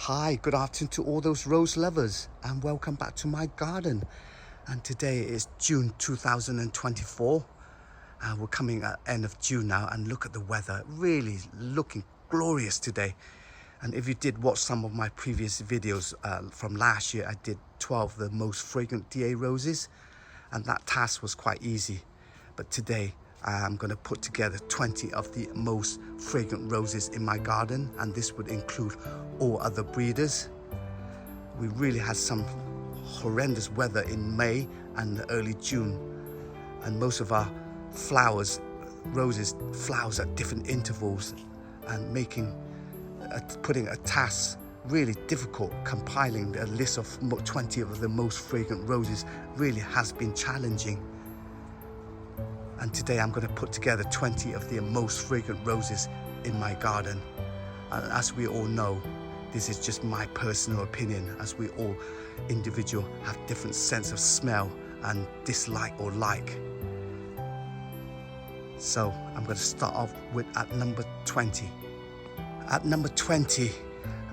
Hi, good afternoon to all those rose lovers and welcome back to my garden. And today is June 2024. We're coming at the end of June now, and look at the weather, really looking glorious today. And if you did watch some of my previous videos from last year, I did 12 of the most fragrant DA roses, and that task was quite easy. But today I'm going to put together 20 of the most fragrant roses in my garden, and this would include all other breeders. We really had some horrendous weather in May and early June, and most of our roses flowers at different intervals, and putting a task really difficult. Compiling a list of 20 of the most fragrant roses really has been challenging. And today I'm going to put together 20 of the most fragrant roses in my garden. And as we all know, this is just my personal opinion, as we all individual have different sense of smell and dislike or like. So I'm going to start off with at number 20. At number 20,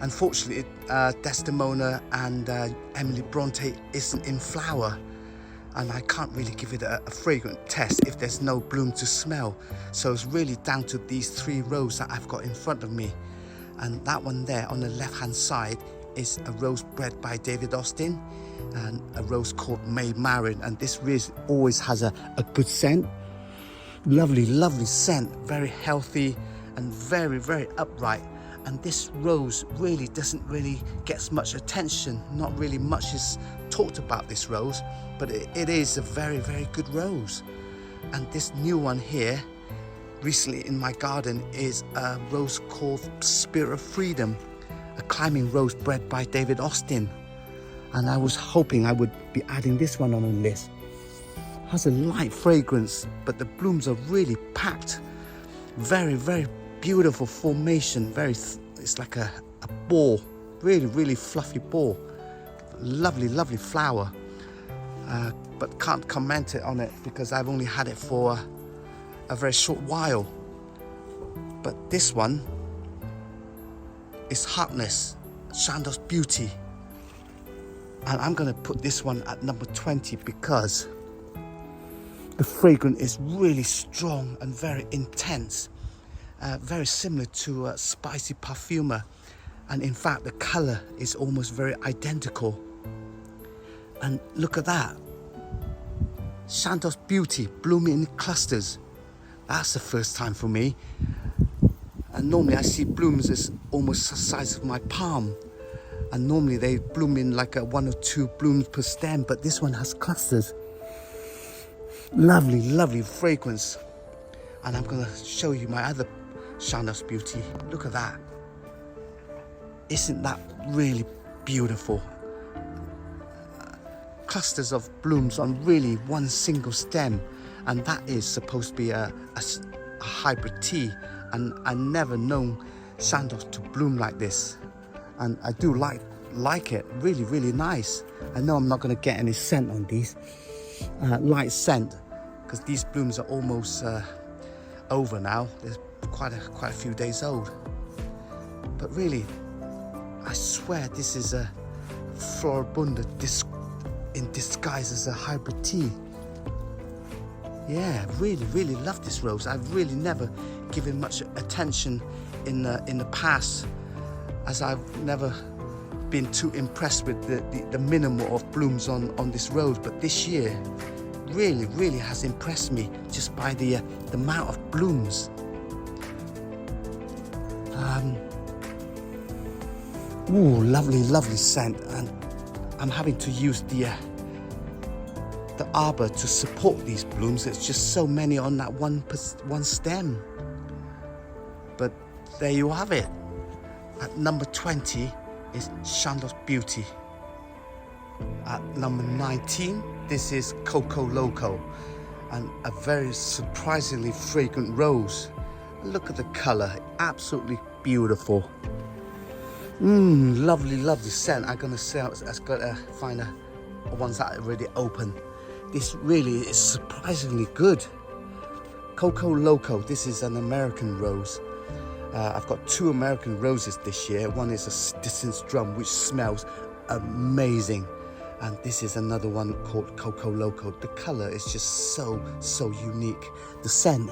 unfortunately, Desdemona and Emily Bronte isn't in flower, and I can't really give it a fragrant test if there's no bloom to smell. So it's really down to these three roses that I've got in front of me. And that one there on the left hand side is a rose bred by David Austin, and a rose called May Marin. And this rose always has a good scent. Lovely, lovely scent, very healthy and very, very upright. And this rose really doesn't really get much attention. Not really much is talked about this rose, but it is a very, very good rose. And this new one here, recently in my garden, is a rose called Spirit of Freedom, a climbing rose bred by David Austin. And I was hoping I would be adding this one on the list. Has a light fragrance, but the blooms are really packed. Very, very beautiful formation. It's like a ball, really, really fluffy ball. Lovely, lovely flower. But can't comment on it because I've only had it for a very short while. But this one is Heartless, Chandos Beauty. And I'm going to put this one at number 20 because the fragrance is really strong and very intense. Very similar to Spicy Parfuma, and in fact the color is almost very identical. And look at that, Chandos Beauty blooming in clusters. That's the first time for me. And normally I see blooms as almost the size of my palm, and normally they bloom in like 1 or 2 blooms per stem, but this one has clusters. Lovely, lovely fragrance. And I'm going to show you my other Chandos Beauty. Look at that. Isn't that really beautiful? Clusters of blooms on really one single stem, and that is supposed to be a hybrid tea, and I never known Chandos to bloom like this, and I do like it. Really, really nice. I know I'm not going to get any scent on these, light scent, because these blooms are almost over now. There's quite a few days old, but really I swear this is a Floribunda in disguise as a hybrid tea. Yeah, really, really love this rose. I've really never given much attention in the past, as I've never been too impressed with the minimal of blooms on this rose. But this year really, really has impressed me just by the amount of blooms. Ooh, lovely, lovely scent, and I'm having to use the arbor to support these blooms. It's just so many on that one stem. But there you have it. At number 20 is Chandos Beauty. At number 19, this is Coco Loco, and a very surprisingly fragrant rose. Look at the color, absolutely beautiful. Lovely, lovely scent. I'm gonna say I've got to find the ones that are already open. This really is surprisingly good. Coco Loco, this is an American rose, I've got 2 American roses this year. One is a distance drum, which smells amazing. And this is another one called Coco Loco. The color is just so unique. The scent,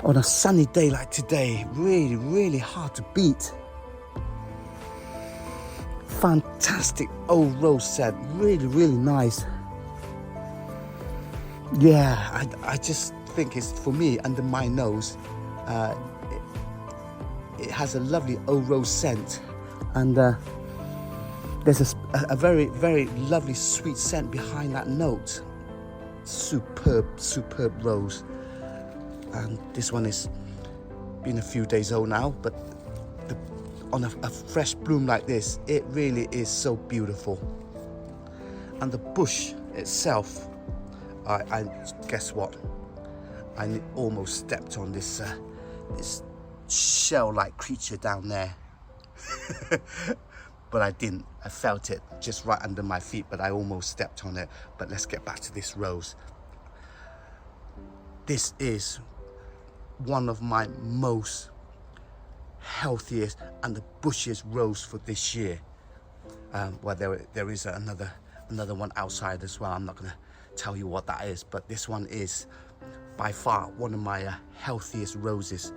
on a sunny day like today, really hard to beat. Fantastic old rose scent, really nice. Yeah, I just think it's, for me, under my nose, it has a lovely old rose scent, and there's a very lovely sweet scent behind that note. Superb rose. And this one is been a few days old now, but on a fresh bloom like this, it really is so beautiful. And the bush itself, I guess what? I almost stepped on this this shell-like creature down there. But I didn't. I felt it just right under my feet, but I almost stepped on it. But let's get back to this rose. This is one of my most healthiest and the bushiest rose for this year. Well, there is another one outside as well. I'm not going to tell you what that is, but this one is by far one of my healthiest roses.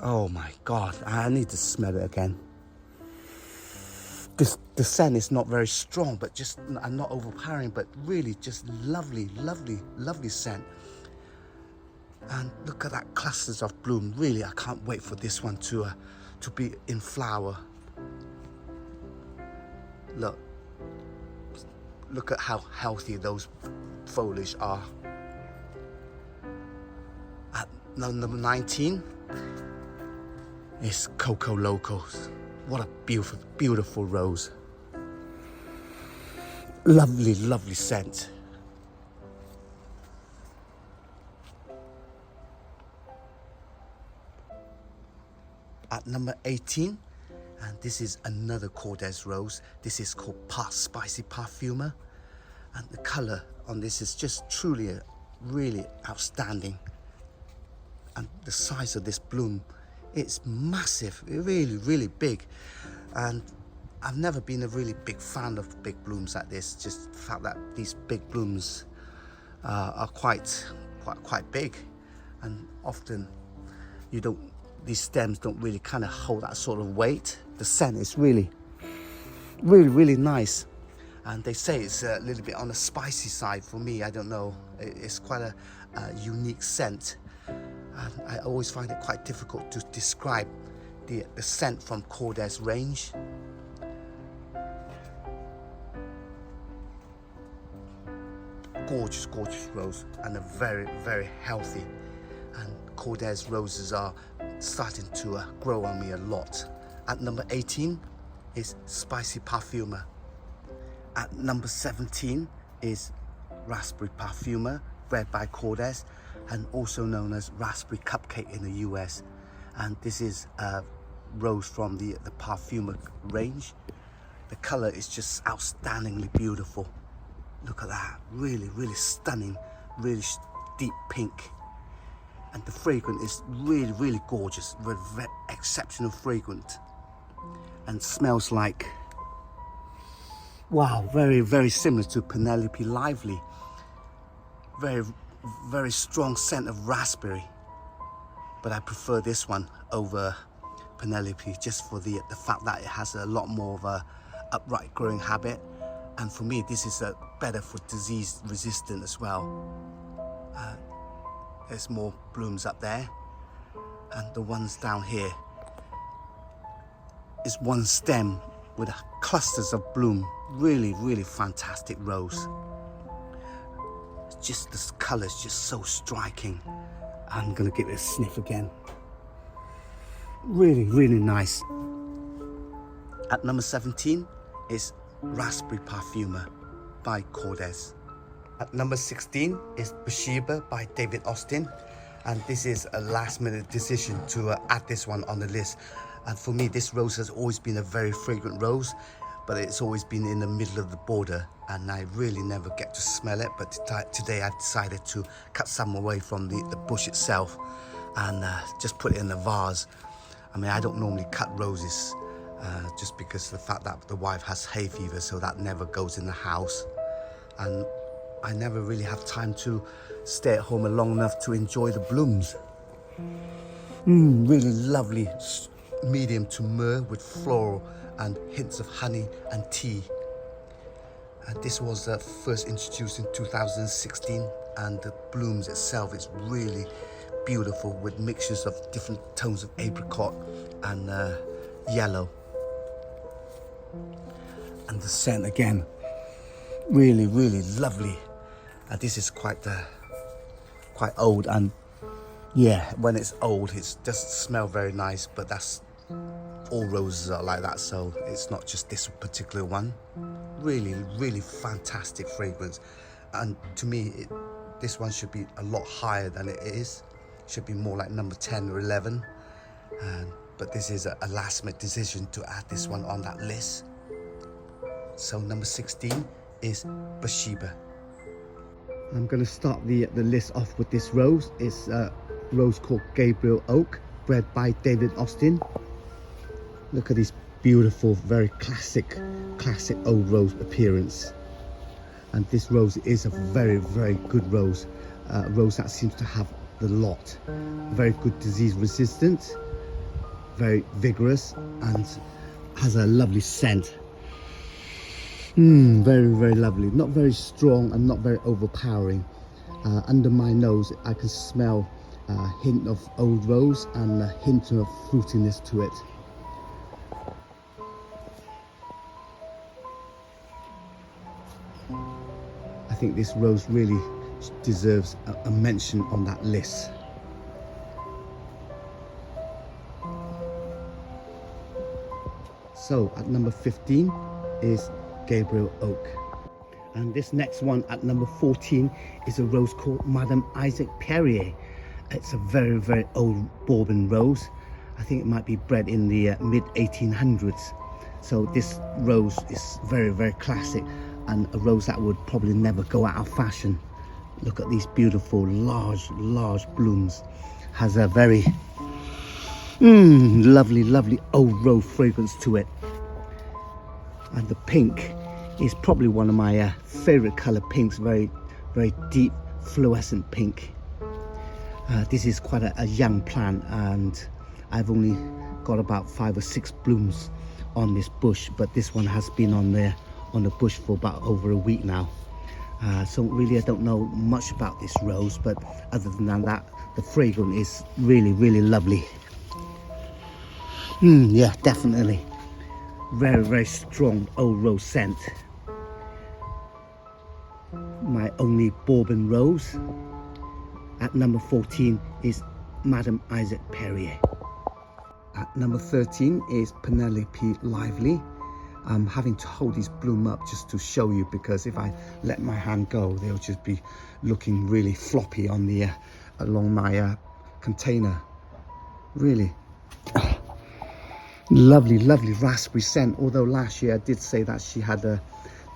Oh my God, I need to smell it again. The scent is not very strong, but just, and not overpowering, but really just lovely scent. And look at that clusters of bloom. Really, I can't wait for this one to be in flower. Look at how healthy those foliage are. At number 19 is Coco Loco. What a beautiful rose. Lovely scent. At number 18, and this is another Cordes rose. This is called Spicy Parfuma, and the color on this is just truly really outstanding. And the size of this bloom, it's massive, really big. And I've never been a really big fan of big blooms like this. Just the fact that these big blooms are quite big, and often these stems don't really kind of hold that sort of weight. The scent is really nice, and they say it's a little bit on the spicy side. For me, I don't know, it's quite a unique scent. And I always find it quite difficult to describe the scent from Cordes range. Gorgeous rose, and a very healthy. And Cordes roses are starting to grow on me a lot. At number 18 is Spicy Parfuma. At number 17 is Raspberry Parfuma, bred by Cordes, and also known as Raspberry Cupcake in the US. And this is a rose from the Parfuma range. The color is just outstandingly beautiful. Look at that, really stunning, really deep pink. And the fragrance is really gorgeous, very exceptional fragrant, and smells like, wow, very similar to Penelope Lively. Very strong scent of raspberry, but I prefer this one over Penelope just for the fact that it has a lot more of a upright growing habit, and for me this is better for disease resistant as well. There's more blooms up there, and the ones down here is one stem with clusters of bloom. Really fantastic rose. Just this color is just so striking. I'm gonna give it a sniff again. Really nice. At number 17 is Raspberry Parfuma by Cordes. At number 16 is Bathsheba by David Austin, and this is a last-minute decision to add this one on the list. And for me, this rose has always been a very fragrant rose, but it's always been in the middle of the border, and I really never get to smell it. But today I've decided to cut some away from the bush itself, and just put it in a vase. I mean, I don't normally cut roses just because of the fact that the wife has hay fever, so that never goes in the house. And I never really have time to stay at home long enough to enjoy the blooms. Really lovely, medium to myrrh with floral and hints of honey and tea. And this was first introduced in 2016, and the blooms itself is really beautiful with mixtures of different tones of apricot and yellow. And the scent again, really, really lovely. And this is quite old, and yeah, when it's old, it doesn't smell very nice, but that's all roses are like that, so it's not just this particular one. Really, really fantastic fragrance, and to me, this one should be a lot higher than it is. It should be more like number 10 or 11, but this is a last-minute decision to add this one on that list. So number 16 is Bathsheba. I'm going to start the list off with this rose. It's a rose called Gabriel Oak, bred by David Austin. Look at this beautiful, very classic old rose appearance. And this rose is a very, very good rose. A rose that seems to have the lot. Very good disease resistant, very vigorous, and has a lovely scent. Very, very lovely. Not very strong and not very overpowering. Under my nose, I can smell a hint of old rose and a hint of fruitiness to it. I think this rose really deserves a mention on that list. So at number 15 is Gabriel Oak. And this next one at number 14 is a rose called Madame Isaac Perrier. It's a very, very old Bourbon rose. I think it might be bred in the mid 1800s. So this rose is very, very classic, and a rose that would probably never go out of fashion. Look at these beautiful, large blooms. Has a very lovely old rose fragrance to it. And the pink is probably one of my favorite color pinks. Very, very deep, fluorescent pink. This is quite a young plant, and I've only got about 5 or 6 blooms on this bush, but this one has been on the bush for about over a week now. So really I don't know much about this rose, but other than that, the fragrance is really, really lovely. Yeah, definitely. Very, very strong old rose scent. My only Bourbon rose at number 14 is Madame Isaac Perrier. At number 13 is Penelope Lively. I'm having to hold this bloom up just to show you, because if I let my hand go, they'll just be looking really floppy on the along my container. Really lovely raspberry scent. Although last year I did say that she had the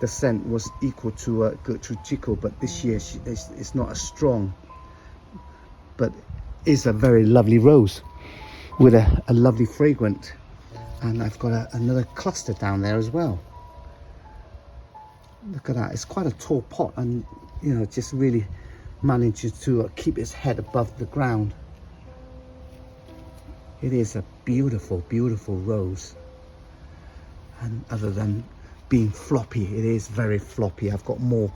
scent was equal to Gertrude Jekyll, but this year it's not as strong, but is a very lovely rose with a lovely fragrance. And I've got another cluster down there as well. Look at that. It's quite a tall pot, and you know, just really manages to keep its head above the ground. It is a beautiful rose, and other than being floppy, it is very floppy. I've got more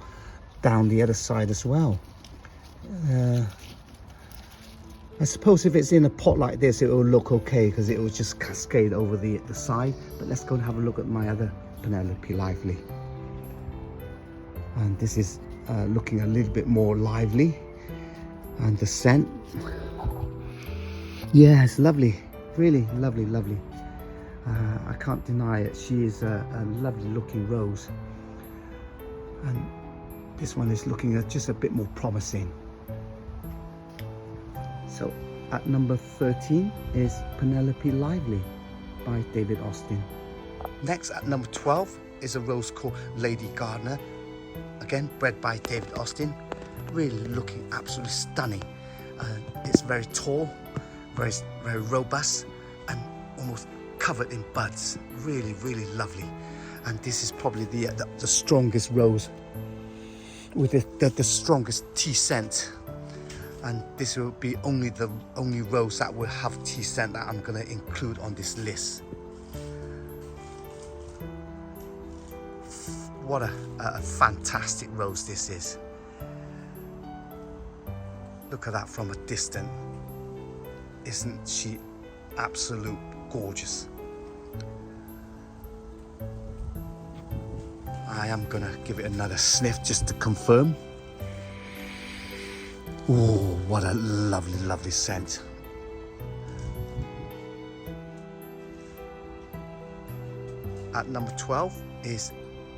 down the other side as well. I suppose if it's in a pot like this, it will look okay because it will just cascade over the side. But let's go and have a look at my other Penelope Lively. And this is looking a little bit more lively. And the scent, yeah, it's lovely, really lovely. I can't deny it. She is a lovely looking rose. And this one is looking just a bit more promising. So at number 13 is Penelope Lively by David Austin. Next at number 12 is a rose called Lady Gardner, again bred by David Austin. Really looking absolutely stunning. It's very tall, Very, very robust and almost covered in buds. Really, really lovely. And this is probably the strongest rose with the strongest tea scent. And this will be the only rose that will have tea scent that I'm going to include on this list. What a fantastic rose this is. Look at that from a distance. Isn't she absolute gorgeous? I am gonna give it another sniff just to confirm. Oh, what a lovely, lovely scent. At number 12 is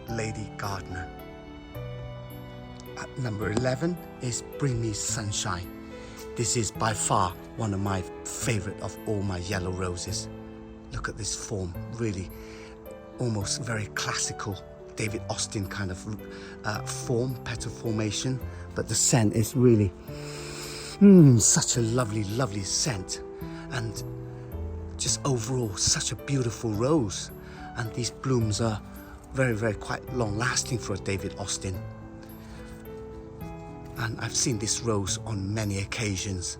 Lady Gardener. At number 11 is Bring Me Sunshine. This is by far one of my favorite of all my yellow roses. Look at this form, really almost very classical David Austin kind of form, petal formation, but the scent is really such a lovely, lovely scent, and just overall such a beautiful rose. And these blooms are very, very quite long lasting for a David Austin. And I've seen this rose on many occasions,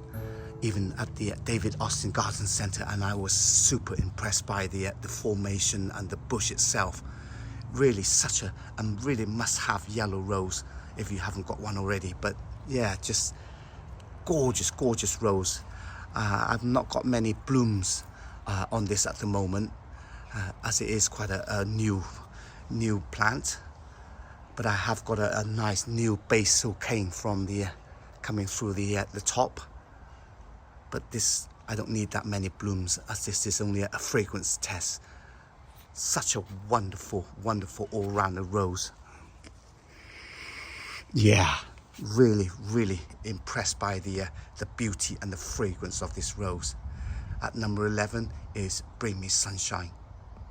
even at the David Austin Garden Centre, and I was super impressed by the formation and the bush itself. Really such a really must-have yellow rose if you haven't got one already. But yeah, just gorgeous, gorgeous rose. I've not got many blooms on this at the moment, as it is quite a new plant. But I have got a nice new basal cane from the coming through the top. But this, I don't need that many blooms, as this is only a fragrance test. Such a wonderful, wonderful all-round rose. Yeah, really, really impressed by the beauty and the fragrance of this rose. At number 11 is Bring Me Sunshine.